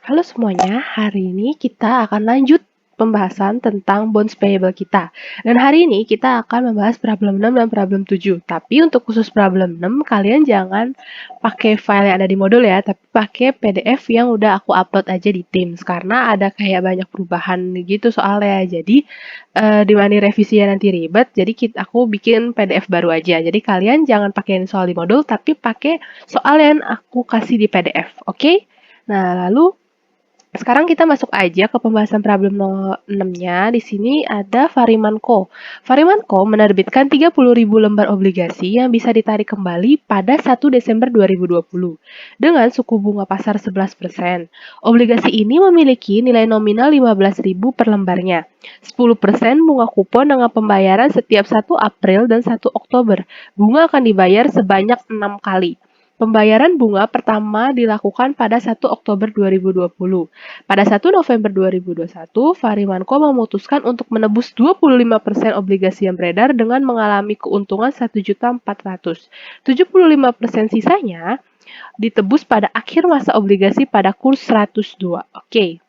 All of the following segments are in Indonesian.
Halo semuanya, hari ini kita akan lanjut pembahasan tentang bonds payable kita. Dan hari ini kita akan membahas problem 6 dan problem 7. Tapi untuk khusus problem 6, kalian jangan pakai file yang ada di modul ya, tapi pakai PDF yang udah aku upload aja di Teams. Karena ada kayak banyak perubahan gitu soalnya. Jadi, dimana revisinya nanti ribet, jadi aku bikin PDF baru aja. Jadi kalian jangan pakai soal di modul, tapi pakai soal yang aku kasih di PDF, oke? Nah, lalu sekarang kita masuk aja ke pembahasan problem 6-nya. Di sini ada Farimanco. Farimanco menerbitkan 30.000 lembar obligasi yang bisa ditarik kembali pada 1 Desember 2020 dengan suku bunga pasar 11%. Obligasi ini memiliki nilai nominal 15.000 per lembarnya. 10% bunga kupon dengan pembayaran setiap 1 April dan 1 Oktober. Bunga akan dibayar sebanyak 6 kali. Pembayaran bunga pertama dilakukan pada 1 Oktober 2020. Pada 1 November 2021, Farimanco memutuskan untuk menebus 25% obligasi yang beredar dengan mengalami keuntungan 1.400.000. 75% sisanya ditebus pada akhir masa obligasi pada kurs 102. Oke.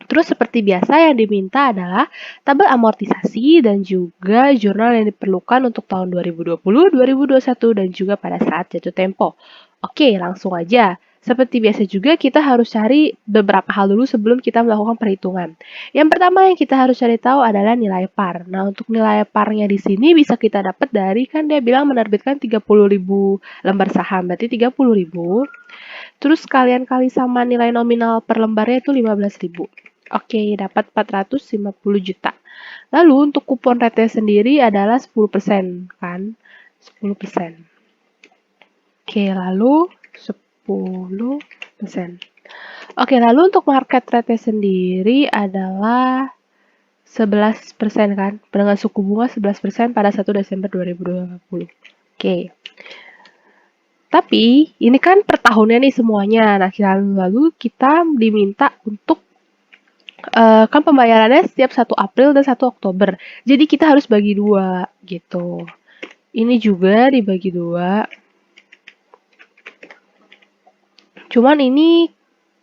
Terus seperti biasa yang diminta adalah tabel amortisasi dan juga jurnal yang diperlukan untuk tahun 2020, 2021, dan juga pada saat jatuh tempo. Oke, langsung aja. Seperti biasa juga kita harus cari beberapa hal dulu sebelum kita melakukan perhitungan. Yang pertama yang kita harus cari tahu adalah nilai par. Nah, untuk nilai parnya di sini bisa kita dapat dari, kan dia bilang menerbitkan 30.000 lembar saham, berarti 30.000. Terus kalian kali sama nilai nominal per lembarnya itu 15.000. Oke, dapat 450 juta. Lalu untuk kupon rate sendiri adalah 10%, kan? 10%. Oke, lalu 10%. Oke, lalu untuk market rate sendiri adalah 11%, kan? Dengan suku bunga 11% pada 1 Desember 2020. Oke. Tapi, ini kan per tahunnya nih semuanya. Nah, lalu kita diminta untuk kan pembayarannya setiap 1 April dan 1 Oktober. Jadi kita harus bagi 2 gitu. Ini juga dibagi 2. Cuman ini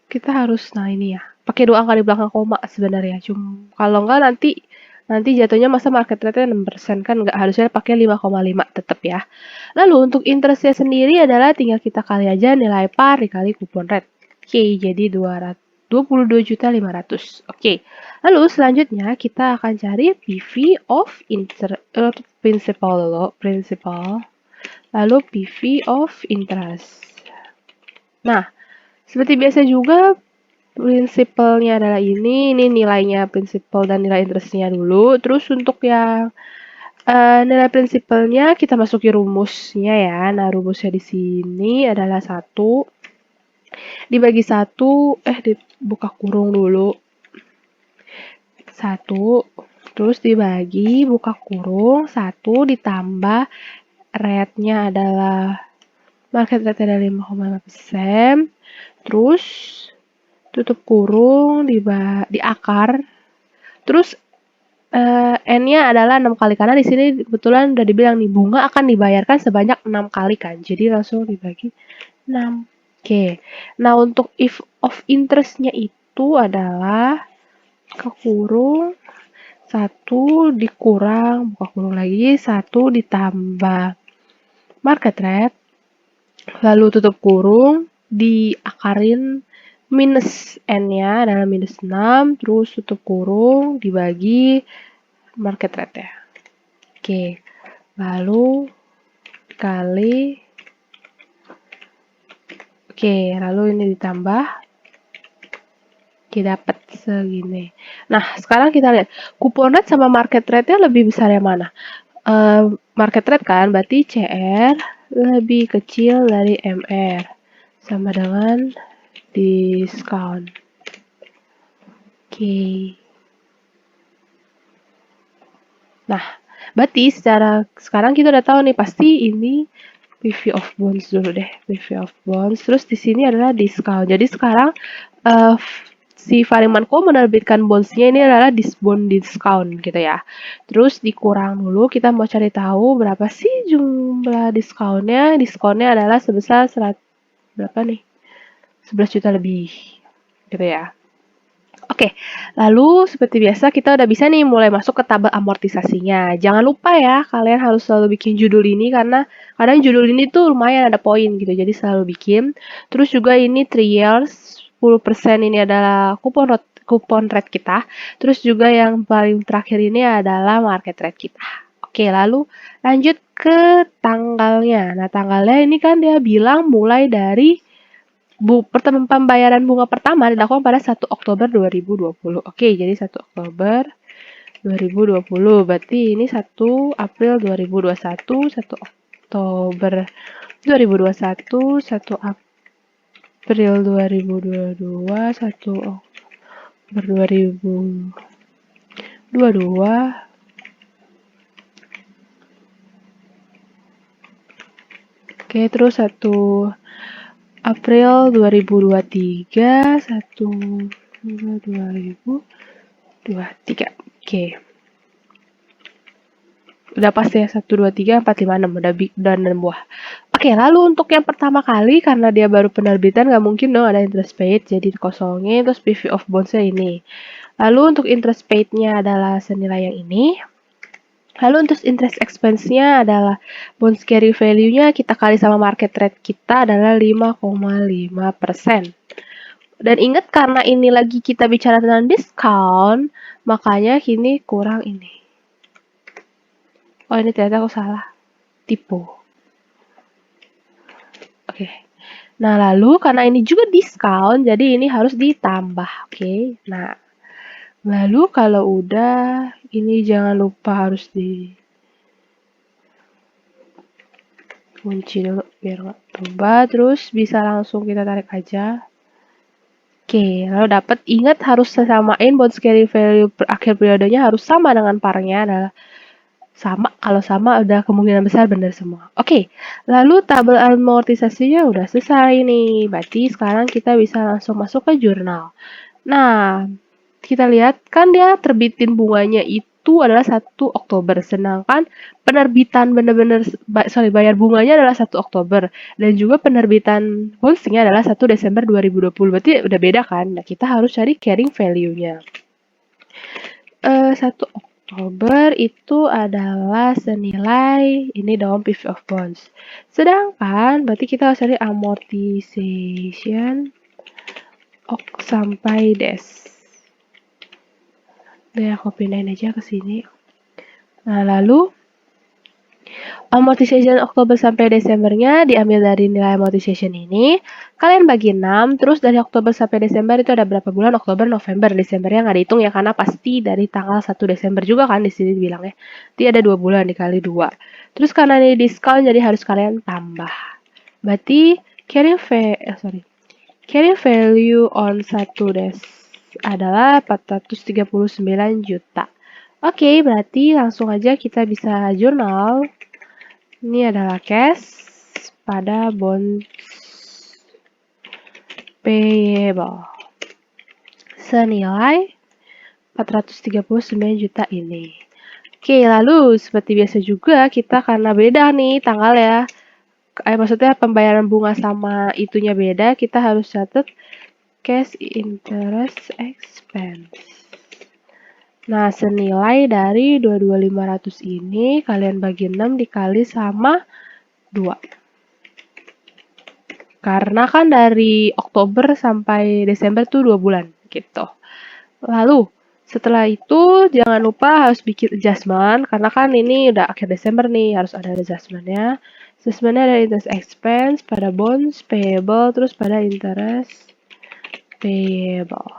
kita harus, nah ini ya, pakai 2 angka di belakang koma sebenarnya. Kalau enggak nanti jatuhnya masa market rate-nya 6%, kan enggak, harusnya pakai 5,5 tetap ya. Lalu untuk interest-nya sendiri adalah tinggal kita kali aja nilai par dikali kupon rate. Oke, jadi 22.500.000. Oke. Lalu selanjutnya kita akan cari PV of principal. Lalu PV of interest. Nah, seperti biasa juga prinsipalnya adalah ini nilainya prinsipal dan nilai interestnya dulu. Terus untuk yang nilai prinsipalnya kita masukin rumusnya ya. Nah, rumusnya di sini adalah 1 dibagi 1, dibuka kurung dulu. 1, terus dibagi, buka kurung, 1 ditambah rate-nya adalah market rate adalah 5,5%, terus tutup kurung, di akar, terus N-nya adalah 6 kali, karena di sini kebetulan udah dibilang nih, bunga akan dibayarkan sebanyak 6 kali kan, jadi langsung dibagi 6. Oke, nah untuk if of interest-nya itu adalah kekurung 1 dikurang, buka kurung lagi, 1 ditambah market rate, lalu tutup kurung, diakarin minus N-nya adalah minus 6, terus tutup kurung, dibagi market rate ya. Oke, lalu dikali, oke, lalu ini ditambah, oke, dapat segini. Nah, sekarang kita lihat, kupon rate sama market rate-nya lebih besar yang mana? Market rate kan, berarti CR lebih kecil dari MR. Sama dengan diskon. Oke. Nah, berarti sekarang kita udah tahu nih, pasti ini PV of bonds dulu deh. PV of bonds. Terus di sini adalah diskon. Jadi sekarang si Farimanco menerbitkan bonds-nya ini adalah bond discount gitu ya. Terus dikurang dulu, kita mau cari tahu berapa sih jumlah diskonnya. Diskonnya adalah sebesar berapa nih? 11 juta lebih. gitu ya. Oke, lalu seperti biasa kita udah bisa nih mulai masuk ke tabel amortisasinya. Jangan lupa ya, kalian harus selalu bikin judul ini karena kadang judul ini tuh lumayan ada poin gitu, jadi selalu bikin. Terus juga ini 3 years, 10% ini adalah kupon rate kita. Terus juga yang paling terakhir ini adalah market rate kita. Oke, lalu lanjut ke tanggalnya. Nah, tanggalnya ini kan dia bilang mulai dari pembayaran bunga pertama dilakukan pada 1 Oktober 2020. Oke, jadi 1 Oktober 2020. Berarti ini 1 April 2021, 1 Oktober 2021, 1 April 2022, 1 Oktober 2022. Oke, terus 1 April 2023, 1 2023. Oke. Udah pasti ya, 1, 2, 3, 4, 5, 6. Udah 6 buah. Oke, lalu untuk yang pertama kali, karena dia baru penerbitan, nggak mungkin dong ada interest paid, jadi dikosongin, terus PV of bonds-nya ini. Lalu untuk interest paid-nya adalah senilai yang ini. Lalu untuk interest expense-nya adalah bonds carry value-nya kita kali sama market rate kita adalah 5,5%. Dan ingat karena ini lagi kita bicara tentang discount, makanya kini kurang ini. Oh, ini ternyata aku salah. Tipu. Oke. Nah, lalu karena ini juga diskon, jadi ini harus ditambah. Oke. Nah, lalu kalau udah, ini jangan lupa harus kunci dulu biar nggak berubah. Terus bisa langsung kita tarik aja. Oke, lalu dapat. Ingat harus samain bonds carry value akhir periodenya harus sama dengan parnya adalah sama. Kalau sama udah kemungkinan besar benar semua. Oke, lalu tabel amortisasinya udah selesai nih. Berarti sekarang kita bisa langsung masuk ke jurnal. Nah, kita lihat kan dia terbitin bunganya itu adalah 1 Oktober, sedangkan penerbitan bayar bunganya adalah 1 Oktober dan juga penerbitan bondsnya adalah 1 Desember 2020. Berarti udah beda kan? Nah, kita harus cari carrying value-nya. 1 Oktober itu adalah senilai ini dong PV of bonds. Sedangkan berarti kita harus cari amortization ok sampai des. Nah, aku pindahin aja ke sini. Nah, lalu amortization Oktober sampai Desembernya diambil dari nilai amortization ini. Kalian bagi 6, terus dari Oktober sampai Desember itu ada berapa bulan? Oktober, November, Desembernya nggak dihitung ya, karena pasti dari tanggal 1 Desember juga kan di sini dibilangnya. Jadi ada 2 bulan dikali 2. Terus karena ini diskon jadi harus kalian tambah. Berarti carrying value on 1 Des adalah 439 juta. Oke, berarti langsung aja kita bisa jurnal. Ini adalah cash pada bonds payable senilai 439 juta ini. Oke, lalu seperti biasa juga kita karena beda nih tanggal ya. Maksudnya pembayaran bunga sama itunya beda, kita harus catat cash interest expense. Nah, senilai dari 22.500 ini kalian bagi 6 dikali sama 2. Karena kan dari Oktober sampai Desember tuh 2 bulan gitu. Lalu setelah itu jangan lupa harus bikin adjustment karena kan ini udah akhir Desember nih, harus ada adjustmentnya. Adjustmentnya ada interest expense pada bonds payable terus pada interest payable.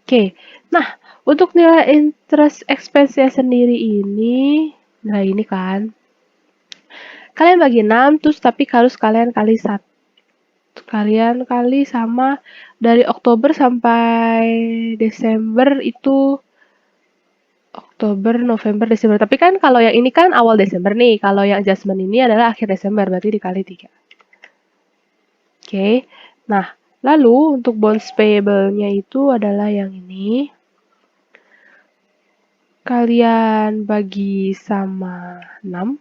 Oke, nah untuk nilai interest expense-nya sendiri ini, nah ini kan, kalian bagi 6 terus tapi harus kalian kali 1. Kalian kali sama dari Oktober sampai Desember itu Oktober, November, Desember. Tapi kan kalau yang ini kan awal Desember nih. Kalau yang adjustment ini adalah akhir Desember, berarti dikali 3. Oke. Nah, lalu untuk bonds payable-nya itu adalah yang ini. Kalian bagi sama 6.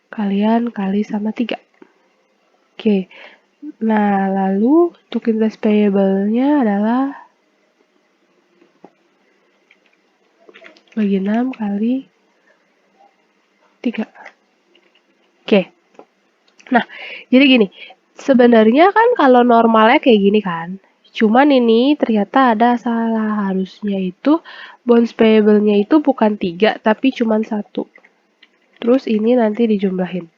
Kalian kali sama 3. Oke. Nah, lalu untuk interest payable-nya adalah bagi 6 kali 3. Oke. Nah, jadi gini, sebenarnya kan kalau normalnya kayak gini kan. Cuman ini ternyata ada salah. Harusnya itu bonds payable-nya itu bukan 3, tapi cuman 1. Terus ini nanti dijumlahin.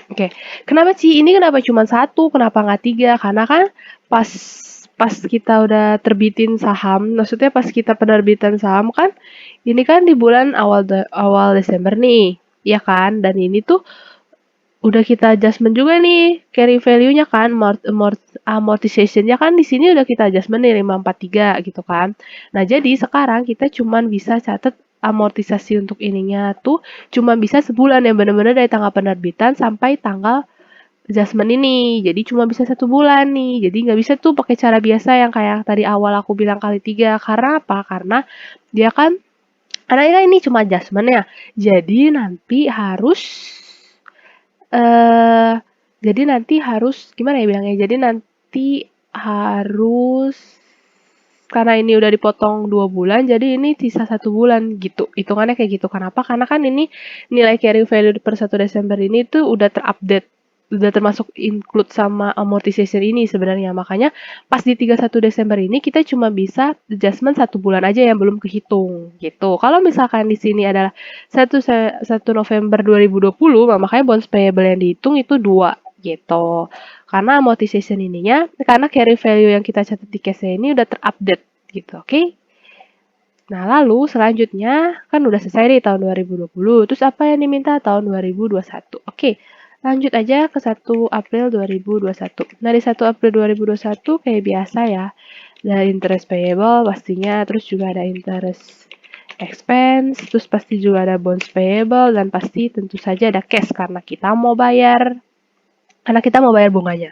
Oke, kenapa sih ini kenapa cuma 1? Kenapa nggak 3? Karena kan pas kita udah terbitin saham, maksudnya pas kita penerbitan saham kan, ini kan di bulan awal Desember nih, ya kan? Dan ini tuh udah kita adjustment juga nih carry value-nya kan, amortization-nya kan di sini udah kita adjustment nih 543 gitu kan. Nah, jadi sekarang kita cuman bisa catat amortisasi untuk ininya tuh cuma bisa sebulan ya, bener-bener dari tanggal penerbitan sampai tanggal adjustment ini. Jadi cuma bisa 1 bulan nih. Jadi nggak bisa tuh pakai cara biasa yang kayak tadi awal aku bilang kali 3. Karena apa? Karena dia kan karena ini cuma adjustment ya. Jadi nanti harus eh jadi nanti harus gimana ya bilangnya? Jadi nanti harus karena ini udah dipotong 2 bulan, jadi ini sisa 1 bulan gitu. Hitungannya kayak gitu. Kenapa? Karena kan ini nilai carrying value per 1 Desember ini tuh udah terupdate, udah termasuk include sama amortization ini sebenarnya. Makanya pas di 31 Desember ini kita cuma bisa adjustment 1 bulan aja yang belum kehitung gitu. Kalau misalkan di sini adalah 1 November 2020, makanya bonds payable yang dihitung itu 2 gitu. Karena amortization ininya, karena carry value yang kita catat di case ini udah terupdate gitu, oke? Nah, lalu selanjutnya kan udah selesai nih tahun 2020. Terus apa yang diminta tahun 2021? Oke, lanjut aja ke 1 April 2021. Nah, di 1 April 2021 kayak biasa ya. Ada interest payable pastinya, terus juga ada interest expense, terus pasti juga ada bonds payable, dan pasti tentu saja ada cash karena kita mau bayar bunganya.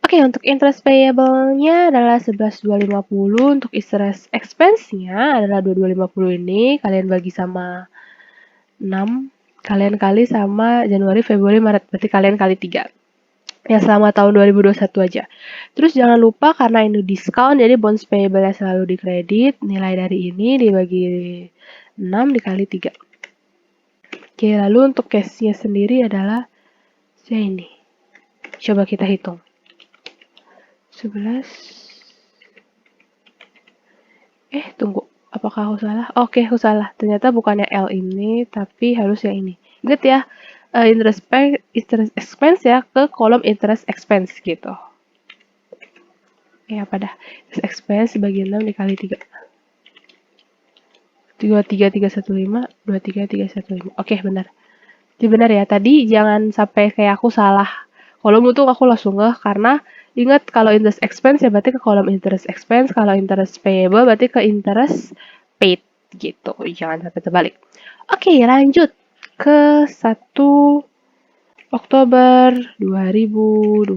Oke, untuk interest payable-nya adalah 11.250, untuk interest expense-nya adalah 2250 ini, kalian bagi sama 6, kalian kali sama Januari, Februari, Maret, berarti kalian kali 3. Ya, selama tahun 2021 aja. Terus jangan lupa karena ini diskon, jadi bonds payable-nya selalu dikredit, nilai dari ini dibagi 6 dikali 3. Oke, lalu untuk cash-nya sendiri adalah ini. Coba kita hitung. 11. Tunggu. Apakah aku salah? Oke, aku salah. Ternyata bukannya L ini, tapi harus yang ini. Ingat ya, interest expense ya, ke kolom interest expense gitu. Ya, apa dah? Interest expense bagi 6 dikali 3. 23315, 23315. Oke, benar. Jadi benar ya, tadi jangan sampai kayak aku salah. Kalau tuh aku langsung ngeh karena ingat kalau interest expense ya berarti ke kolom interest expense, kalau interest payable berarti ke interest paid gitu. Jangan sampai terbalik. Oke, lanjut ke 1 Oktober 2021.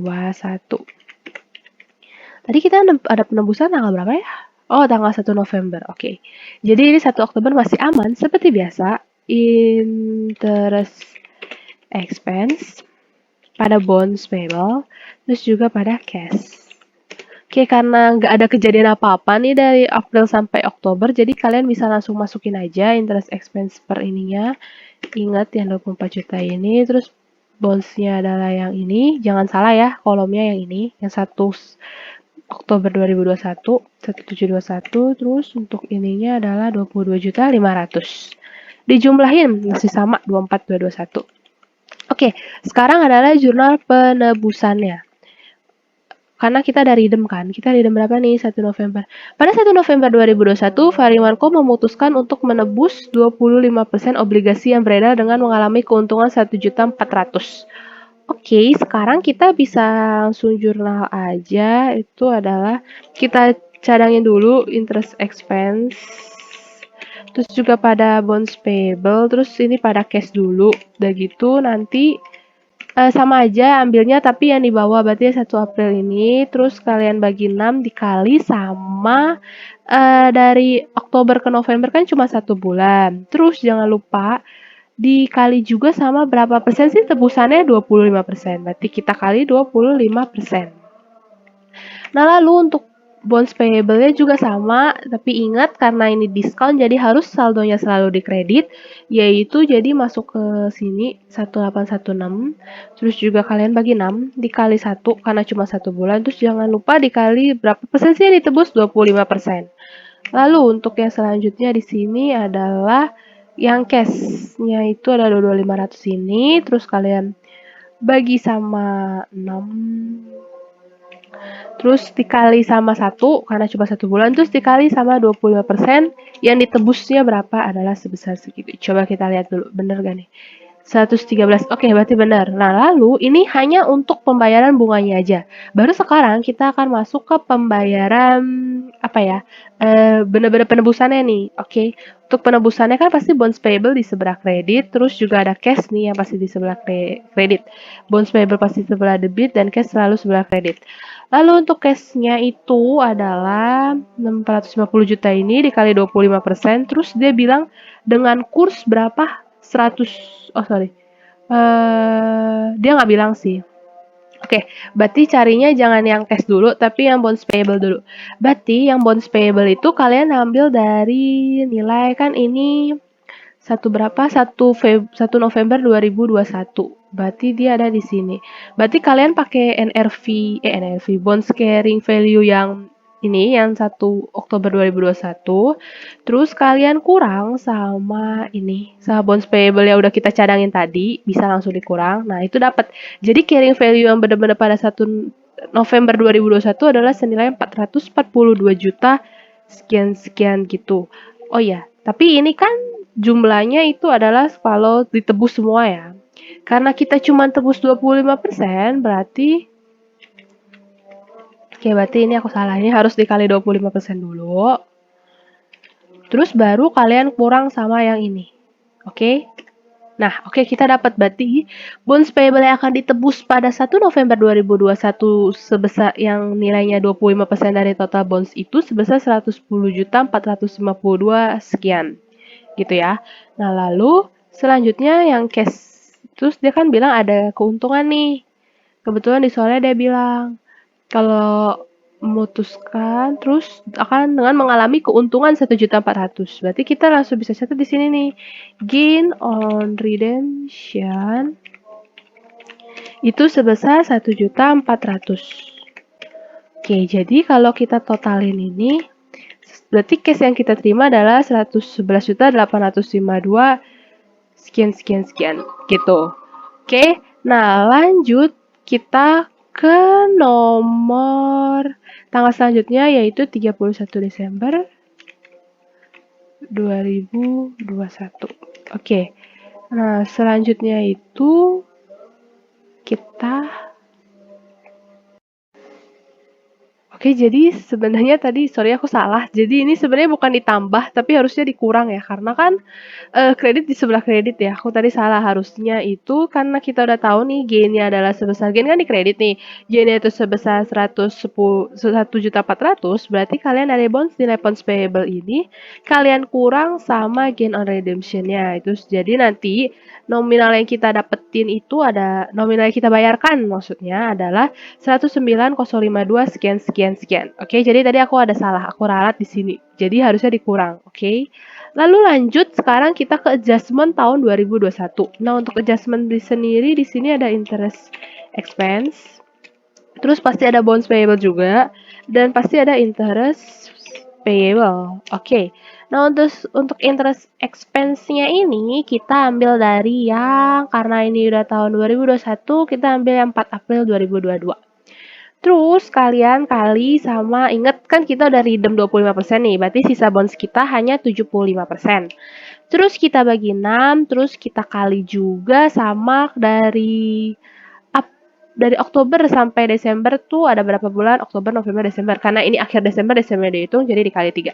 Tadi kita ada penembusan tanggal berapa ya? Oh, tanggal 1 November. Oke. Jadi ini 1 Oktober masih aman seperti biasa. Interest expense pada bonds payable, terus juga pada cash. Oke, karena nggak ada kejadian apa-apa nih dari April sampai Oktober, jadi kalian bisa langsung masukin aja interest expense per ininya. Ingat yang 24 juta ini, terus bonds-nya adalah yang ini. Jangan salah ya, kolomnya yang ini, yang 1 Oktober 2021, 1721, terus untuk ininya adalah 22.500. Dijumlahin masih sama 24.221. Oke, sekarang adalah jurnal penebusannya. Karena kita ada redeem kan, kita redeem berapa nih 1 November. Pada 1 November 2021, Farimanco memutuskan untuk menebus 25% obligasi yang beredar dengan mengalami keuntungan 1.400.000. Oke, sekarang kita bisa langsung jurnal aja. Itu adalah kita cadangin dulu interest expense. Terus juga pada bonds payable, terus ini pada cash dulu. Udah gitu nanti sama aja ambilnya tapi yang di bawah berarti 1 April ini, terus kalian bagi 6 dikali sama dari Oktober ke November kan cuma 1 bulan. Terus jangan lupa dikali juga sama berapa persen sih tebusannya? 25%. Berarti kita kali 25%. Nah, lalu untuk bonds payable-nya juga sama, tapi ingat karena ini diskon jadi harus saldonya selalu dikredit, yaitu jadi masuk ke sini 1816, terus juga kalian bagi 6 dikali 1 karena cuma 1 bulan, terus jangan lupa dikali berapa persen sih yang ditebus? 25%. Lalu untuk yang selanjutnya di sini adalah yang cash-nya itu ada 22.500 ini, terus kalian bagi sama 6, terus dikali sama 1 karena cuma 1 bulan, terus dikali sama 25%, yang ditebusnya berapa adalah sebesar segitu. Coba kita lihat dulu, bener gak nih? 113, oke berarti benar. Nah lalu ini hanya untuk pembayaran bunganya aja. Baru sekarang kita akan masuk ke pembayaran apa ya, bener-bener penebusannya nih. Oke, untuk penebusannya kan pasti bonds payable di sebelah kredit, terus juga ada cash nih yang pasti di sebelah kredit. Bonds payable pasti sebelah debit dan cash selalu sebelah kredit. Lalu untuk cashnya itu adalah 450 juta ini dikali 25%, terus dia bilang dengan kurs berapa? 100, oh sorry, dia nggak bilang sih. Oke, berarti carinya jangan yang cash dulu, tapi yang bonds payable dulu. Berarti yang bonds payable itu kalian ambil dari nilai kan ini satu berapa? 1 November 2021. Berarti dia ada di sini. Berarti kalian pakai NRV bonds carrying value yang ini yang 1 Oktober 2021. Terus kalian kurang sama ini, sama bonds payable yang udah kita cadangin tadi, bisa langsung dikurang. Nah, itu dapat. Jadi carrying value yang benar-benar pada 1 November 2021 adalah senilai 442 juta sekian-sekian gitu. Oh ya, tapi ini kan jumlahnya itu adalah kalau ditebus semua ya. Karena kita cuma tebus 25%, berarti oke, berarti ini aku salah. Ini harus dikali 25% dulu. Terus baru kalian kurang sama yang ini. Oke? Nah, oke, kita dapat berarti bonds payable yang akan ditebus pada 1 November 2021 sebesar yang nilainya 25% dari total bonds itu sebesar 110.452 sekian. Gitu ya. Nah, lalu selanjutnya yang cash. Terus dia kan bilang ada keuntungan nih. Kebetulan di soalnya dia bilang kalau memutuskan terus akan dengan mengalami keuntungan 1.400.000. Berarti kita langsung bisa catat di sini nih. Gain on redemption itu sebesar 1.400.000. Oke, jadi kalau kita totalin ini berarti cash yang kita terima adalah 111.852 sekian gitu. Oke, nah lanjut kita ke nomor tanggal selanjutnya yaitu 31 Desember 2021. Oke. Nah, selanjutnya itu kita Oke, jadi sebenarnya tadi sorry aku salah. Jadi ini sebenarnya bukan ditambah tapi harusnya dikurang ya karena kan kredit di sebelah kredit ya. Aku tadi salah, harusnya itu karena kita udah tahu nih gain-nya adalah sebesar gain kan di kredit nih. Gain-nya itu sebesar 1.400.000, berarti kalian dari bonds nilai bonds payable ini kalian kurang sama gain on redemption-nya. Itu jadi nanti nominal yang kita dapetin itu ada nominal yang kita bayarkan maksudnya adalah 109.052 sekian sekian sekian. Oke, jadi tadi aku ada salah, aku ralat di sini. Jadi harusnya dikurang, oke? Lalu lanjut sekarang kita ke adjustment tahun 2021. Nah, untuk adjustment sendiri di sini ada interest expense. Terus pasti ada bonds payable juga dan pasti ada interest payable. Oke. Nah, untuk interest expense-nya ini kita ambil dari yang karena ini udah tahun 2021, kita ambil yang 4 April 2022. Terus kalian kali sama, inget kan kita udah redeem 25% nih, berarti sisa bonds kita hanya 75%. Terus kita bagi 6, terus kita kali juga sama dari Oktober sampai Desember tuh ada berapa bulan? Oktober, November, Desember. Karena ini akhir Desember dihitung jadi dikali 3.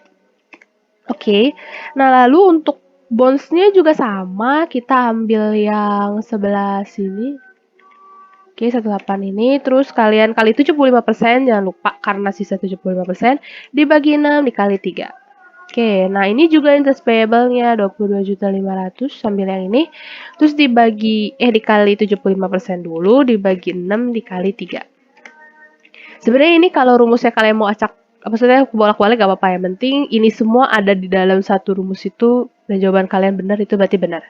Oke. Nah, lalu untuk bonds-nya juga sama, kita ambil yang sebelah sini. Oke, 18 ini. Terus kalian kali 75%, jangan lupa karena sisa 75%, dibagi 6 dikali 3. Oke, nah ini juga interest payable-nya 22.500.000 sambil yang ini. Terus dikali 75% dulu, dibagi 6 dikali 3. Sebenarnya ini kalau rumusnya kalian mau acak, maksudnya bolak-balik gak apa-apa, yang penting ini semua ada di dalam satu rumus itu dan jawaban kalian benar itu berarti benar.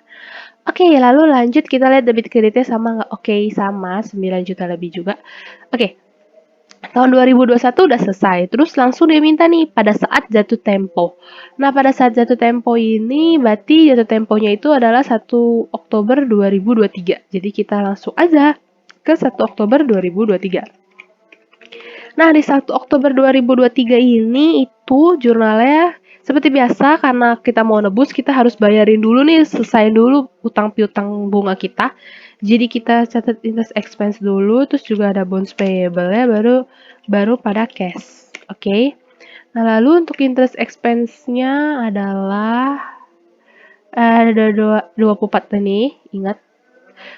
Oke, lalu lanjut kita lihat debit kreditnya sama nggak? Oke, sama 9 juta lebih juga. Oke, tahun 2021 udah selesai, terus langsung dia minta nih pada saat jatuh tempo. Nah, pada saat jatuh tempo ini berarti jatuh temponya itu adalah 1 Oktober 2023. Jadi kita langsung aja ke 1 Oktober 2023. Nah, di 1 Oktober 2023 ini itu jurnalnya seperti biasa karena kita mau nebus kita harus bayarin dulu nih, selesaiin dulu utang piutang bunga kita. Jadi kita catat interest expense dulu, terus juga ada bonds payable-nya baru pada cash. Oke. Nah, lalu untuk interest expense-nya adalah ada 24 nih, ingat.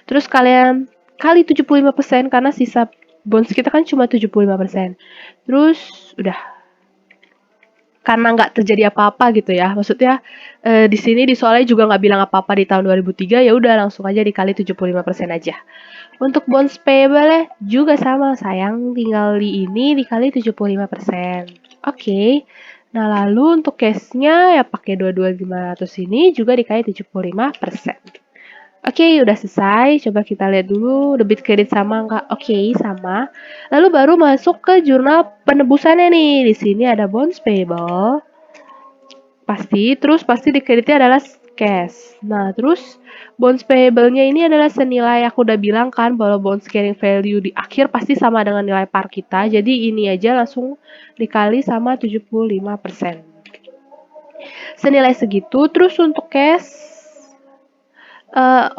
Terus kalian kali 75% karena sisa bonds kita kan cuma 75%. Terus udah, karena nggak terjadi apa-apa gitu ya. Maksudnya di sini di soalnya juga nggak bilang apa-apa di tahun 2003, ya udah langsung aja dikali 75% aja. Untuk bonds payable juga sama, sayang tinggal di ini dikali 75%. Oke. Nah, lalu untuk cash-nya ya pakai 22.500 ini juga dikali 75%. Oke, udah selesai. Coba kita lihat dulu debit kredit sama nggak? Oke, sama. Lalu baru masuk ke jurnal penebusannya nih. Di sini ada bonds payable. Pasti di kreditnya adalah cash. Nah, terus bonds payable-nya ini adalah senilai, aku udah bilang kan bahwa bonds carrying value di akhir pasti sama dengan nilai par kita. Jadi ini aja langsung dikali sama 75%. Senilai segitu. Terus untuk cash,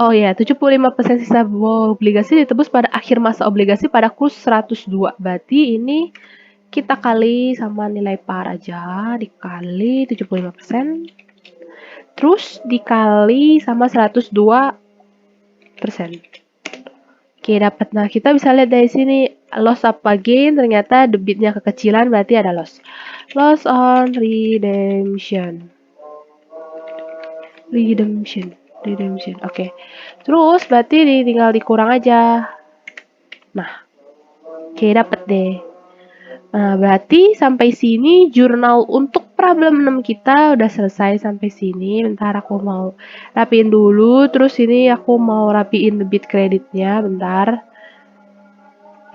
oh ya, 75% sisa obligasi ditebus pada akhir masa obligasi pada kurs 102. Berarti ini kita kali sama nilai par aja, dikali 75%. Terus dikali sama 102%. Oke, dapat. Nah, kita bisa lihat dari sini loss apa gain, ternyata debitnya kekecilan berarti ada loss. Loss on redemption. Oke. Terus berarti tinggal dikurang aja. Nah, oke, dapat deh. Nah, berarti sampai sini jurnal untuk problem 6 kita udah selesai sampai sini. Bentar aku mau rapiin dulu, terus ini aku mau rapiin debit kreditnya, bentar.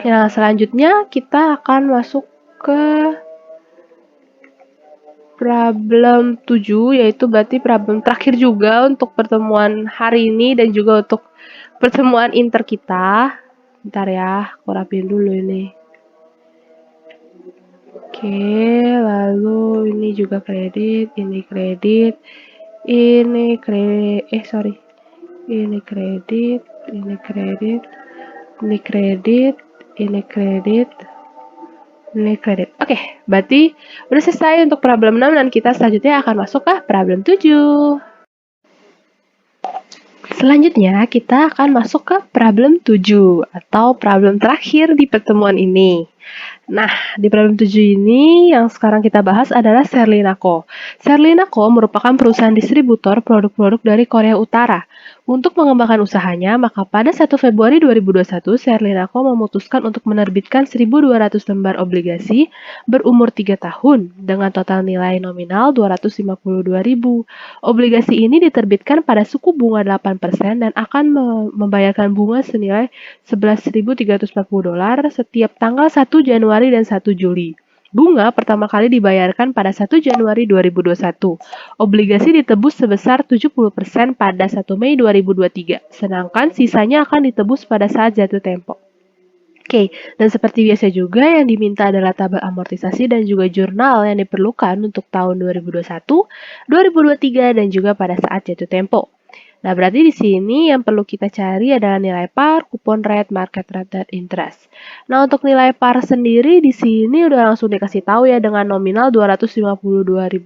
Nah, selanjutnya kita akan masuk ke problem 7, yaitu berarti problem terakhir juga untuk pertemuan hari ini dan juga untuk pertemuan inter kita. Bentar ya, aku rapiin dulu ini. Oke, lalu ini juga kredit, ini kredit, ini kredit, ini kredit, ini kredit, ini kredit, ini kredit, ini kredit. Oke, berarti udah selesai untuk problem 6 dan kita selanjutnya akan masuk ke problem 7. Selanjutnya kita akan masuk ke problem 7 atau problem terakhir di pertemuan ini. Nah, di problem 7 ini yang sekarang kita bahas adalah Serlinaco. Serlinaco merupakan perusahaan distributor produk-produk dari Korea Utara. Untuk mengembangkan usahanya, maka pada 1 Februari 2021, Serlinaco memutuskan untuk menerbitkan 1.200 lembar obligasi berumur 3 tahun dengan total nilai nominal 252.000. Obligasi ini diterbitkan pada suku bunga 8% dan akan membayarkan bunga senilai $11.340 setiap tanggal 1 Januari dan 1 Juli. Bunga pertama kali dibayarkan pada 1 Januari 2021. Obligasi ditebus sebesar 70% pada 1 Mei 2023, sedangkan sisanya akan ditebus pada saat jatuh tempo. Oke, dan seperti biasa juga yang diminta adalah tabel amortisasi dan juga jurnal yang diperlukan untuk tahun 2021, 2023, dan juga pada saat jatuh tempo. Nah, berarti di sini yang perlu kita cari adalah nilai par, coupon rate, market rate, dan interest. Nah, untuk nilai par sendiri di sini udah langsung dikasih tahu ya dengan nominal $252.000.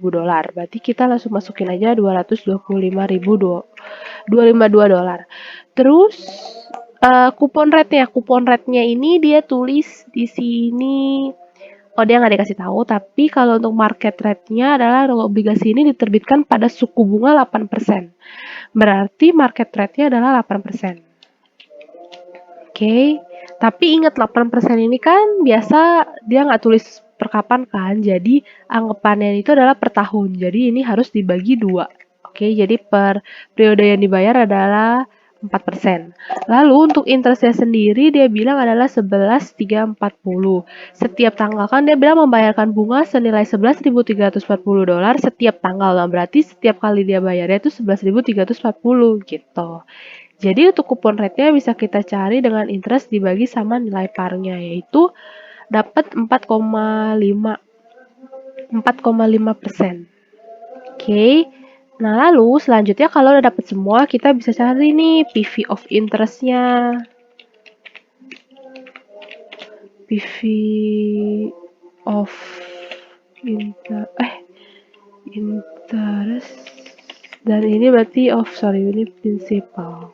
Berarti kita langsung masukin aja $252. Terus coupon rate-nya ini dia tulis di sini Oh, dia nggak dikasih tahu, tapi kalau untuk market rate-nya adalah obligasi ini diterbitkan pada suku bunga 8%. Berarti market rate-nya adalah 8%. Oke, tapi ingat 8% ini kan biasa dia nggak tulis per kapan kan, jadi anggapannya itu adalah per tahun. Jadi ini harus dibagi 2. Oke, jadi per periode yang dibayar adalah 4%. Lalu untuk interestnya sendiri dia bilang adalah 11.340. Setiap tanggal kan dia bilang membayarkan bunga senilai $11.340 setiap tanggal. Nah, berarti setiap kali dia bayarnya itu 11.340 gitu. Jadi untuk kupon rate-nya bisa kita cari dengan interest dibagi sama nilai par-nya, yaitu dapat 4,5%. Oke. Nah, lalu selanjutnya kalau udah dapat semua, kita bisa cari nih PV of interest-nya. PV of interest, dan ini berarti ini principal.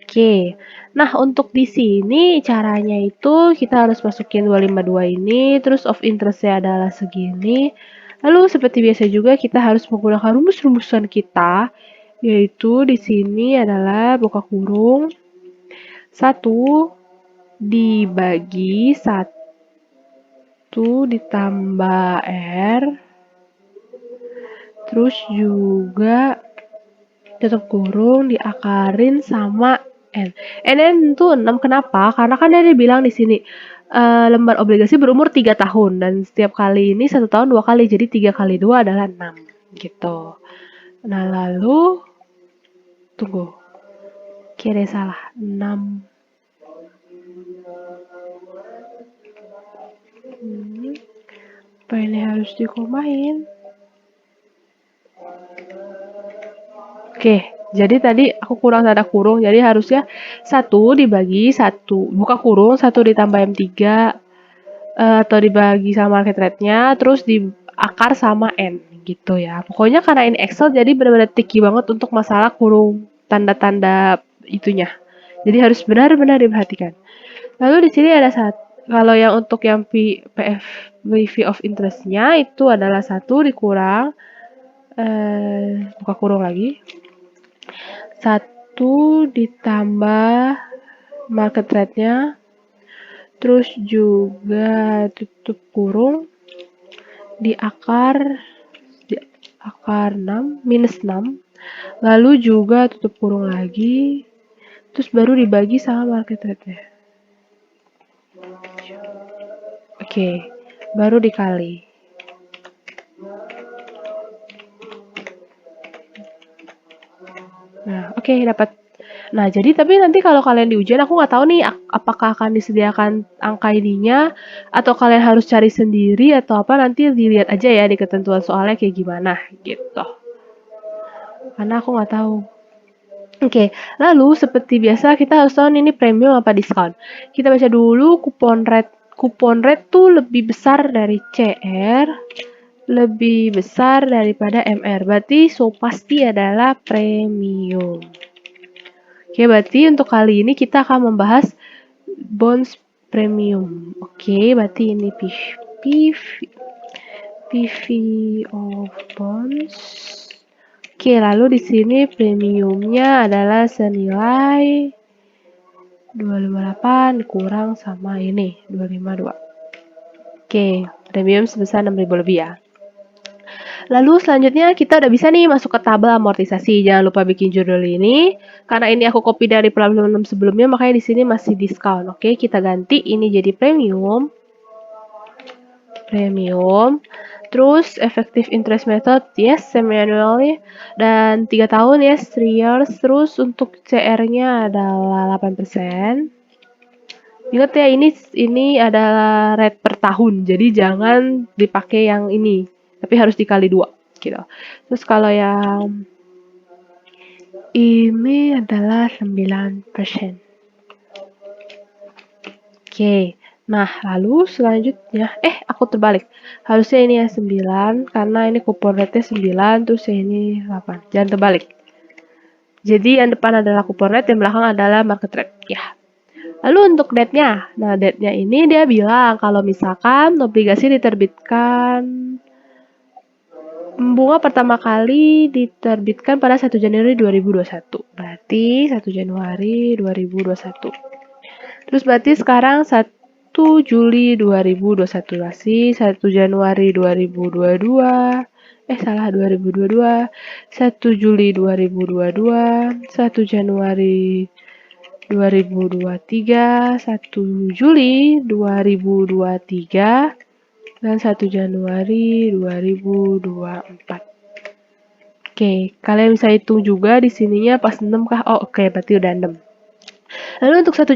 Oke. Nah, untuk di sini caranya itu kita harus masukin 252 ini, terus of interest-nya adalah segini. Lalu seperti biasa juga kita harus menggunakan rumus-rumusan kita, yaitu di sini adalah buka kurung 1 dibagi 1 ditambah R, terus juga tutup kurung diakarin sama N. N itu 6, kenapa? Karena kan dia bilang di sini lembar obligasi berumur 3 tahun dan setiap kali ini 1 tahun 2 kali, jadi 3 kali 2 adalah 6 gitu. Nah, lalu tunggu. Kira salah. 6. Apa ini harus dikomain? Oke, jadi tadi aku kurang tanda kurung, jadi harusnya 1 dibagi 1, buka kurung 1 ditambah M3, atau dibagi sama market rate-nya, terus diakar sama N, gitu ya. Pokoknya karena ini Excel, jadi benar-benar tricky banget untuk masalah kurung tanda-tanda itunya. Jadi harus benar-benar diperhatikan. Lalu di sini ada kalau yang untuk yang PV of interest-nya itu adalah 1 dikurang, buka kurung lagi, 1 ditambah market rate-nya, terus juga tutup kurung diakar 6 minus 6, lalu juga tutup kurung lagi, terus baru dibagi sama market rate-nya. Oke, baru dikali. Nah, oke, dapat. Nah, jadi tapi nanti kalau kalian di ujian aku nggak tahu nih apakah akan disediakan angka ininya atau kalian harus cari sendiri atau apa, nanti dilihat aja ya di ketentuan soalnya kayak gimana gitu. Karena aku nggak tahu. Oke, lalu seperti biasa kita harus tahu ini premium apa diskon. Kita baca dulu kupon rate. Kupon rate tuh lebih besar dari CR, lebih besar daripada MR. Berarti pasti adalah premium. Oke, berarti untuk kali ini kita akan membahas bonds premium. Oke, berarti ini PV of bonds. Oke, lalu di sini premiumnya adalah senilai 258 kurang sama ini 252. Oke, premium sebesar 6.000 lebih ya. Lalu selanjutnya kita udah bisa nih masuk ke tabel amortisasi. Jangan lupa bikin judul ini. Karena ini aku copy dari problem 6 sebelumnya, makanya di sini masih diskon. Oke, kita ganti ini jadi premium. Terus effective interest method, yes, semi-annually. Dan 3 tahun, yes, 3 years. Terus untuk CR-nya adalah 8%. Ingat ya, ini adalah rate per tahun. Jadi jangan dipakai yang ini. Tapi harus dikali 2 gitu. Terus kalau yang ini adalah 9%. Oke. Nah, lalu selanjutnya aku terbalik. Harusnya ini ya 9 karena ini kupon rate-nya 9 terus ini 8. Jangan terbalik. Jadi yang depan adalah kupon rate, yang belakang adalah market rate. Ya. Lalu untuk date-nya, nah date-nya ini dia bilang kalau misalkan obligasi diterbitkan bunga pertama kali diterbitkan pada 1 Januari 2021. Berarti 1 Januari 2021. Terus berarti sekarang 1 Juli 2021 masih 1 Januari 2022. Salah 2022. 1 Juli 2022, 1 Januari 2023, 1 Juli 2023, dan 1 Januari 2024. Oke, kalian bisa hitung juga di sininya pas 6 kah? Oh, oke, berarti udah 6. Lalu untuk 1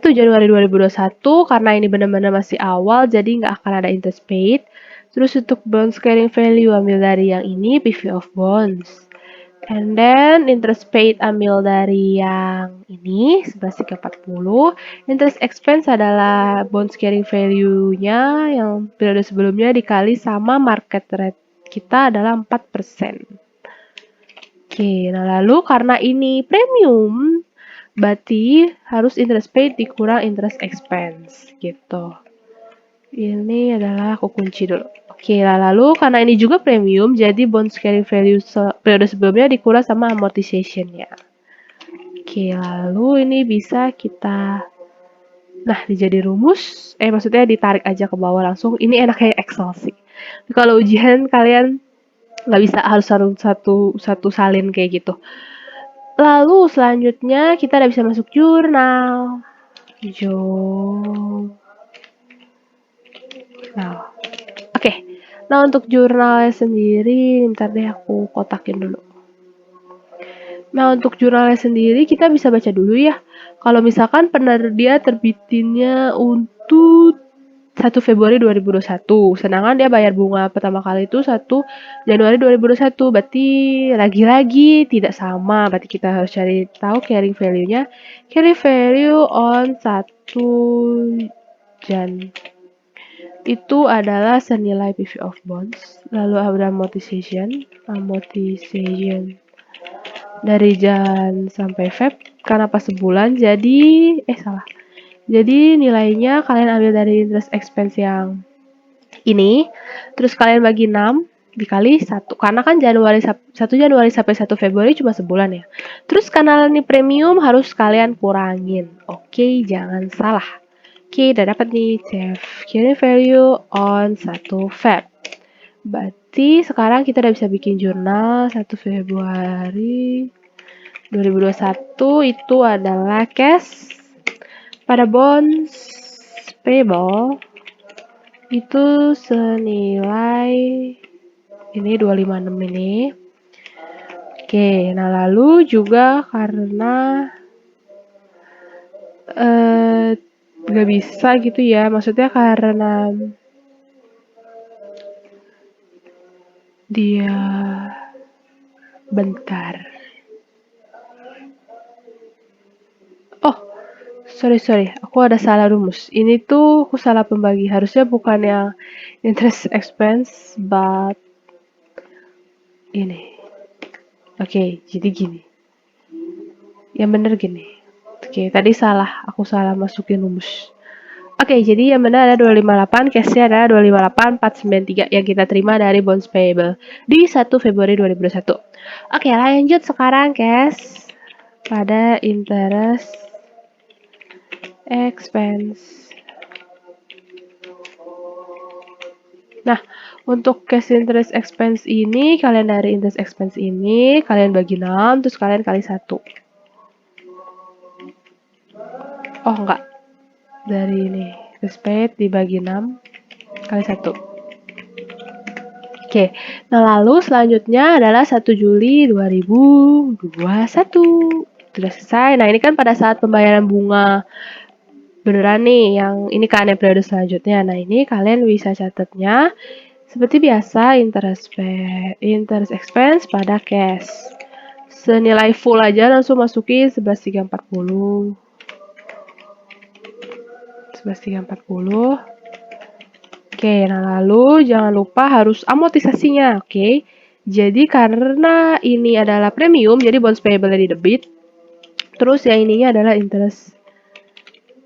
Januari 2021, karena ini benar-benar masih awal, jadi nggak akan ada interest paid. Terus untuk bonds carrying value ambil dari yang ini, PV of bonds. And then interest paid ambil dari yang ini 11.340. Interest expense adalah bonds carrying value-nya yang periode sebelumnya dikali sama market rate kita adalah 4%. Oke, nah lalu karena ini premium, berarti harus interest paid dikurang interest expense gitu. Ini adalah aku kunci dulu. Oke, lalu karena ini juga premium, jadi bonds carrying value periode sebelumnya dikurang sama amortization-nya. Oke, lalu ini bisa kita, nah dijadi rumus, maksudnya ditarik aja ke bawah langsung. Ini enaknya Excel sih. Kalau ujian kalian nggak bisa harus satu salin kayak gitu. Lalu selanjutnya kita udah bisa masuk jurnal. Nah, oke. Nah, untuk jurnalnya sendiri, bentar deh aku kotakin dulu. Nah, untuk jurnalnya sendiri kita bisa baca dulu ya. Kalau misalkan dia terbitinnya untuk 1 Februari 2021, sedangkan dia bayar bunga pertama kali itu 1 Januari 2021, berarti lagi-lagi tidak sama, berarti kita harus cari tahu carrying value-nya. Carrying value on 1 Jan itu adalah senilai PV of bonds, lalu ada amortization dari Jan sampai Feb, karena pas sebulan, jadi nilainya kalian ambil dari interest expense yang ini, terus kalian bagi 6 dikali 1, karena kan 1 Januari sampai 1 Februari cuma sebulan ya. Terus karena ini premium harus kalian kurangin, oke, jangan salah. Oke, udah dapat nih carrying value on 1 Feb. Berarti sekarang kita udah bisa bikin jurnal 1 Februari 2021 itu adalah cash pada bonds payable itu senilai ini 256 ini. Oke, nah lalu juga karena nggak bisa gitu ya, maksudnya karena dia bentar. Oh, sorry, aku ada salah rumus. Ini tuh aku salah pembagi, harusnya bukan yang interest expense, but ini. Oke, jadi gini. Yang bener gini. Oke, tadi salah, aku salah masukin rumus. Oke, jadi yang benar ada 258, cashnya adalah 258,493 yang kita terima dari bonds payable di 1 Februari 2021. Oke, lanjut sekarang cash pada interest expense. Nah, untuk cash interest expense ini, kalian dari interest expense ini, kalian bagi 6, terus kalian kali 1. Oh, enggak. Dari ini, interest paid dibagi 6 kali 1. Oke, nah lalu selanjutnya adalah 1 Juli 2021. Sudah selesai. Nah, ini kan pada saat pembayaran bunga beneran nih, yang ini kan yang periode selanjutnya. Nah, ini kalian bisa catatnya seperti biasa interest expense pada cash. Senilai full aja langsung masukin 11.340. 11.340. Oke, nah lalu jangan lupa harus amortisasinya, oke. Jadi karena ini adalah premium, jadi bonds payable di debit. Terus yang ininya adalah interest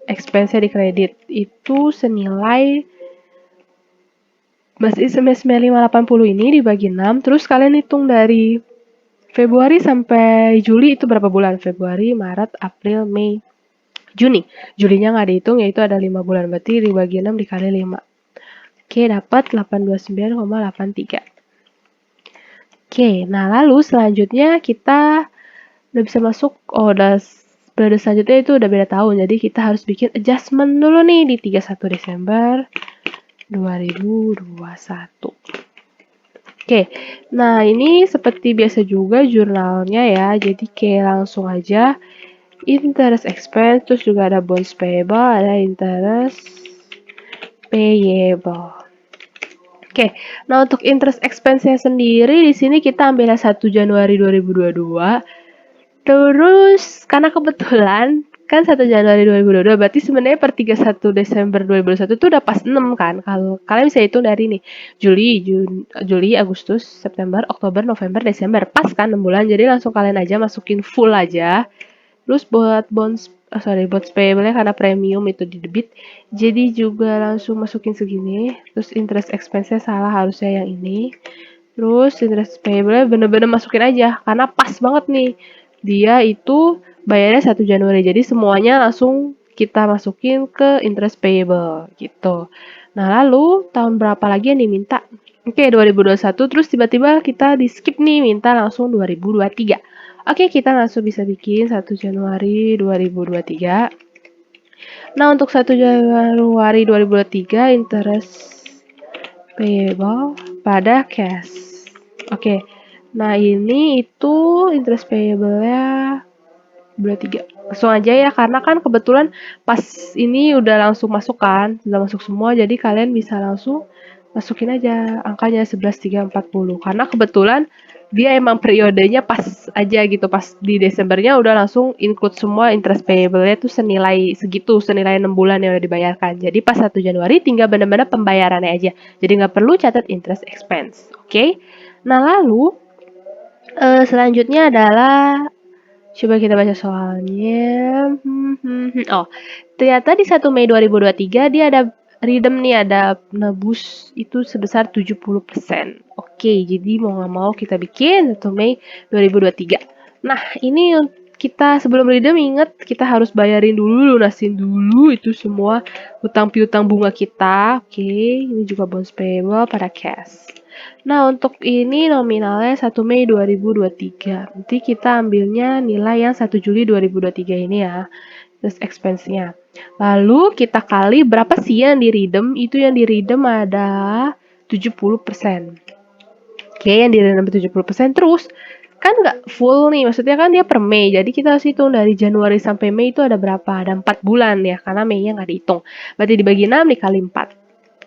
expense-nya di kredit itu senilai masih 580 ini dibagi 6, terus kalian hitung dari Februari sampai Juli itu berapa bulan? Februari, Maret, April, Mei, Juni. Julinya nggak dihitung, yaitu ada 5 bulan, berarti dibagi 6 dikali 5. Oke, dapat 829,83. Oke, nah lalu selanjutnya kita udah bisa masuk, periode selanjutnya itu udah beda tahun, jadi kita harus bikin adjustment dulu nih di 31 Desember 2021. Oke, nah ini seperti biasa juga jurnalnya ya, jadi kayak langsung aja interest expense, terus juga ada bonds payable, ada interest payable. Oke, nah untuk interest expense-nya sendiri di sini kita ambilnya 1 Januari 2022. Terus karena kebetulan kan 1 Januari 2022 berarti sebenarnya per 31 Desember 2021 itu udah pas 6 kan. Kalau kalian bisa hitung dari ini Juli, Agustus, September, Oktober, November, Desember. Pas kan 6 bulan. Jadi langsung kalian aja masukin full aja. Terus buat bonds payable-nya karena premium itu di debit. Jadi juga langsung masukin segini. Terus interest expense-nya salah, harusnya yang ini. Terus interest payable-nya bener-bener masukin aja karena pas banget nih. Dia itu bayarnya 1 Januari. Jadi semuanya langsung kita masukin ke interest payable gitu. Nah, lalu tahun berapa lagi yang diminta? Oke, 2021 terus tiba-tiba kita di skip nih minta langsung 2023. Oke, kita langsung bisa bikin 1 Januari 2023. Nah, untuk 1 Januari 2023 interest payable pada cash. Oke. Nah, ini itu interest payable-nya 23. Langsung aja ya, karena kan kebetulan pas ini udah langsung masuk kan, udah masuk semua, jadi kalian bisa langsung masukin aja angkanya 11.340. Karena kebetulan dia emang periodenya pas aja gitu, pas di Desembernya udah langsung include semua interest payable-nya tuh senilai segitu, senilai 6 bulan yang udah dibayarkan. Jadi pas 1 Januari tinggal benar-benar pembayarannya aja. Jadi nggak perlu catat interest expense. Oke? Nah, lalu selanjutnya adalah coba kita baca soalnya. Oh, ternyata di 1 Mei 2023 dia ada redeem nih, ada nebus itu sebesar 70%. Oke, jadi mau nggak mau kita bikin 1 Mei 2023. Nah, ini kita sebelum redeem inget kita harus bayarin dulu, lunasin dulu itu semua hutang piutang bunga kita. Oke, ini juga bonds payable pada cash. Nah, untuk ini nominalnya 1 Mei 2023. Nanti kita ambilnya nilai yang 1 Juli 2023 ini ya. Terus expense-nya. Lalu kita kali berapa sih yang di-redeem? Itu yang di-redeem ada 70%. Oke, yang di-redeem 70%. Terus, kan nggak full nih. Maksudnya kan dia per Mei. Jadi kita harus hitung dari Januari sampai Mei itu ada berapa? Ada 4 bulan ya. Karena Mei-nya nggak dihitung. Berarti dibagi 6 dikali 4.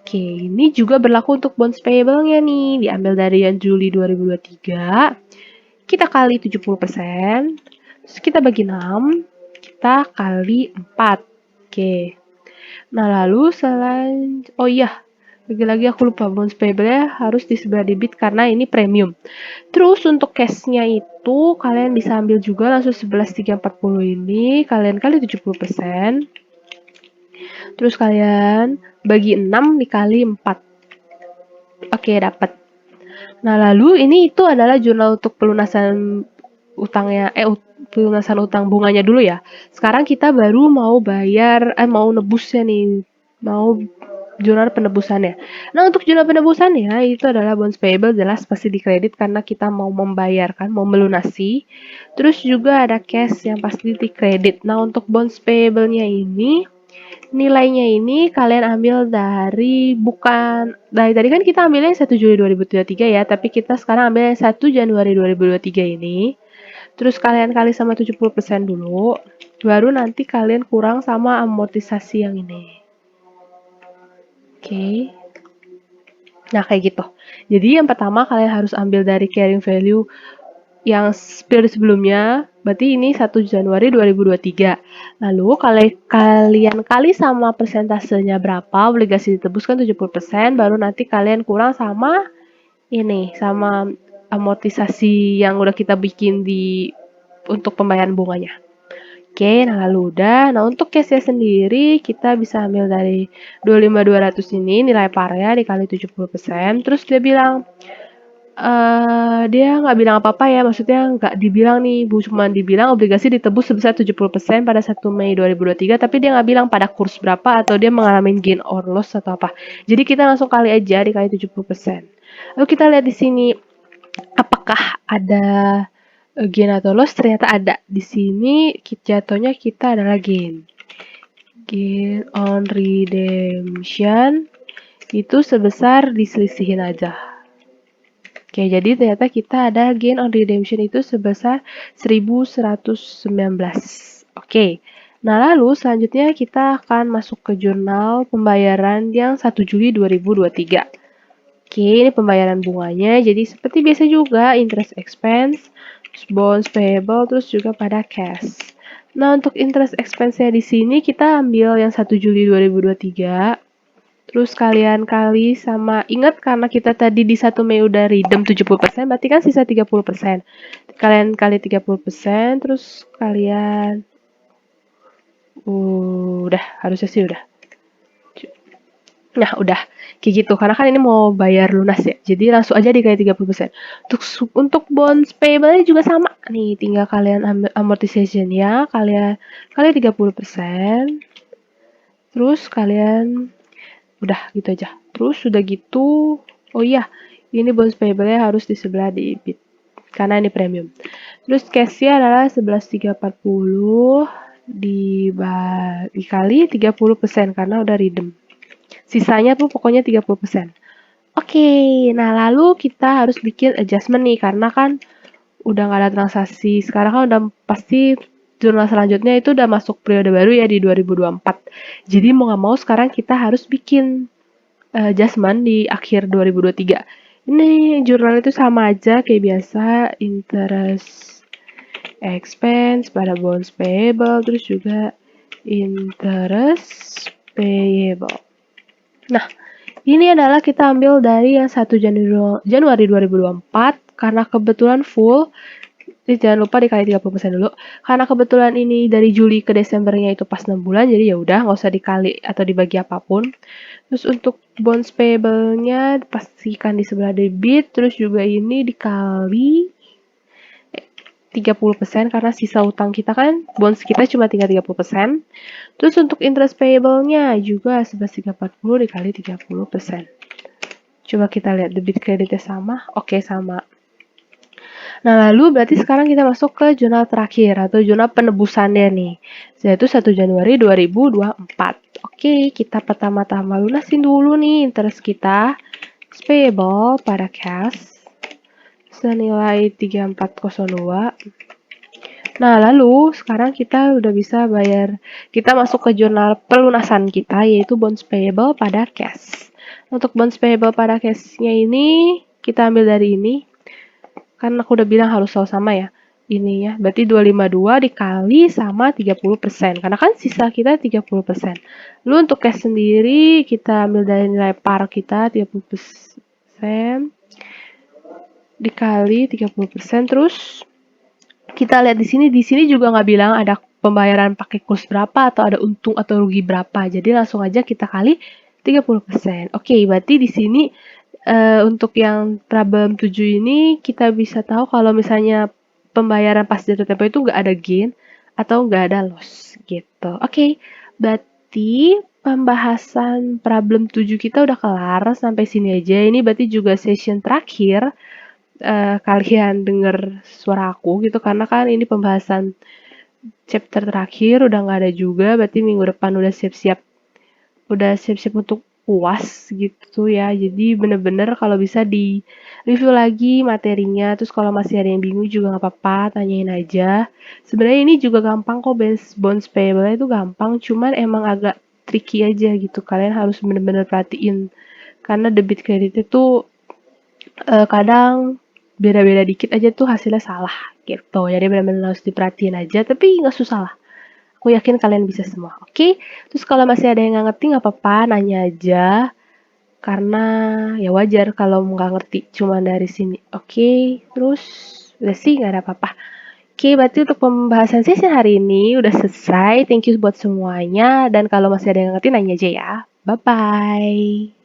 Oke, ini juga berlaku untuk bonds payable-nya nih. Diambil dari yang Juli 2023. Kita kali 70%. Terus kita bagi 6. Kita kali 4. Oke. Nah, lalu oh iya. Lagi-lagi aku lupa bonds payable-nya harus di sebelah debit karena ini premium. Terus untuk cash-nya itu kalian bisa ambil juga langsung 11.340 ini. Kalian kali 70%. Terus kalian bagi 6 dikali 4. Oke, dapat. Nah, lalu ini itu adalah jurnal untuk pelunasan utangnya, pelunasan utang bunganya dulu ya. Sekarang kita baru mau bayar, mau nebusnya nih, mau jurnal penebusannya. Nah, untuk jurnal penebusannya itu adalah bonds payable, jelas pasti dikredit karena kita mau membayarkan, mau melunasi. Terus juga ada cash yang pasti dikredit. Nah, untuk bonds payable-nya ini nilainya ini kalian ambil dari dari tadi kan kita ambilnya 1 Juli 2023 ya, tapi kita sekarang ambil 1 Januari 2023 ini. Terus kalian kali sama 70% dulu, baru nanti kalian kurang sama amortisasi yang ini. Oke. Nah, kayak gitu. Jadi yang pertama kalian harus ambil dari carrying value yang periode sebelumnya, berarti ini 1 Januari 2023. Lalu kalian kali sama persentasenya berapa, obligasi ditebus kan 70%, baru nanti kalian kurang sama ini, sama amortisasi yang udah kita bikin untuk pembayaran bunganya. Oke, nah lalu udah. Nah untuk case-nya sendiri kita bisa ambil dari 25.200 ini nilai parnya dikali 70%. Terus dia bilang, dia nggak bilang apa-apa ya, maksudnya nggak dibilang nih, cuma dibilang obligasi ditebus sebesar 70% pada 1 Mei 2023, tapi dia nggak bilang pada kurs berapa atau dia mengalami gain or loss atau apa. Jadi kita langsung kali aja dikali 70%. Lalu kita lihat di sini apakah ada gain atau loss. Ternyata ada. Di sini jatuhnya kita adalah gain. Gain on redemption itu sebesar diselisihin aja. Oke, jadi ternyata kita ada gain on redemption itu sebesar 1119. Oke. Nah, lalu selanjutnya kita akan masuk ke jurnal pembayaran yang 1 Juli 2023. Oke, ini pembayaran bunganya. Jadi seperti biasa juga, interest expense, bonds payable, terus juga pada cash. Nah, untuk interest expense-nya di sini kita ambil yang 1 Juli 2023. Terus kalian kali sama, ingat karena kita tadi di 1 Mei udah redeem 70%, berarti kan sisa 30%. Kalian kali 30%, terus kalian, udah, harusnya sih udah. Nah, udah kayak gitu. Karena kan ini mau bayar lunas ya. Jadi langsung aja dikali 30%. Untuk bonds payable-nya juga sama. Nih, tinggal kalian ambil amortization-nya, kalian kali 30%. Terus kalian udah gitu aja. Terus sudah gitu, oh iya, ini bonds payable-nya harus di sebelah debit. Karena ini premium. Terus cash-nya adalah 11.340 dikali 30% karena udah redeem. Sisanya tuh pokoknya 30%. Oke, nah lalu kita harus bikin adjustment nih, karena kan udah nggak ada transaksi. Sekarang kan udah pasti jurnal selanjutnya itu udah masuk periode baru ya di 2024. Jadi mau nggak mau sekarang kita harus bikin adjustment di akhir 2023. Ini jurnal itu sama aja kayak biasa, interest expense pada bonds payable, terus juga interest payable. Nah, ini adalah kita ambil dari yang 1 Januari 2024 karena kebetulan full. Jadi jangan lupa dikali 30% dulu. Karena kebetulan ini dari Juli ke Desembernya itu pas 6 bulan, jadi ya udah nggak usah dikali atau dibagi apapun. Terus untuk bonds payable-nya pastikan di sebelah debit, terus juga ini dikali 30% karena sisa utang kita kan bonds kita cuma tinggal 30%. Terus untuk interest payable-nya juga 11.340 dikali 30%. Coba kita lihat debit kreditnya sama. Oke, sama. Nah, lalu berarti sekarang kita masuk ke jurnal terakhir atau jurnal penebusannya nih. Yaitu 1 Januari 2024. Oke, kita pertama-tama lunasin dulu nih interest kita. Payable pada cash senilai 3402. Nah, lalu sekarang kita udah bisa bayar. Kita masuk ke jurnal pelunasan kita, yaitu bonds payable pada cash. Untuk bonds payable pada cash-nya ini, kita ambil dari ini. Kan aku udah bilang harus sama ya. Ini ya, berarti 252 dikali sama 30%. Karena kan sisa kita 30%. Lalu untuk cash sendiri, kita ambil dari nilai par kita 30%. Dikali 30%, terus kita lihat di sini juga nggak bilang ada pembayaran pakai kurs berapa atau ada untung atau rugi berapa. Jadi langsung aja kita kali 30%. Oke, berarti di sini untuk yang problem 7 ini kita bisa tahu kalau misalnya pembayaran pas jatuh tempo itu nggak ada gain atau nggak ada loss gitu. Oke, berarti pembahasan problem 7 kita udah kelar sampai sini aja. Ini berarti juga session terakhir kalian denger suara aku gitu, karena kan ini pembahasan chapter terakhir udah nggak ada juga, berarti minggu depan udah siap-siap untuk UAS gitu ya. Jadi bener-bener kalau bisa di review lagi materinya, terus kalau masih ada yang bingung juga nggak apa-apa, tanyain aja. Sebenarnya ini juga gampang kok, bonds payable itu gampang, cuman emang agak tricky aja gitu. Kalian harus bener-bener perhatiin karena debit kredit itu kadang beda-beda dikit aja tuh hasilnya salah gitu. Jadi benar-benar harus diperhatiin aja, tapi nggak susah lah. Aku yakin kalian bisa semua. Oke? Terus kalau masih ada yang nggak ngerti nggak apa-apa, nanya aja. Karena ya wajar kalau nggak ngerti cuma dari sini. Oke? Terus udah sih nggak ada apa-apa. Oke, berarti untuk pembahasan sesi hari ini udah selesai. Thank you buat semuanya. Dan kalau masih ada yang ngerti, nanya aja ya. Bye-bye.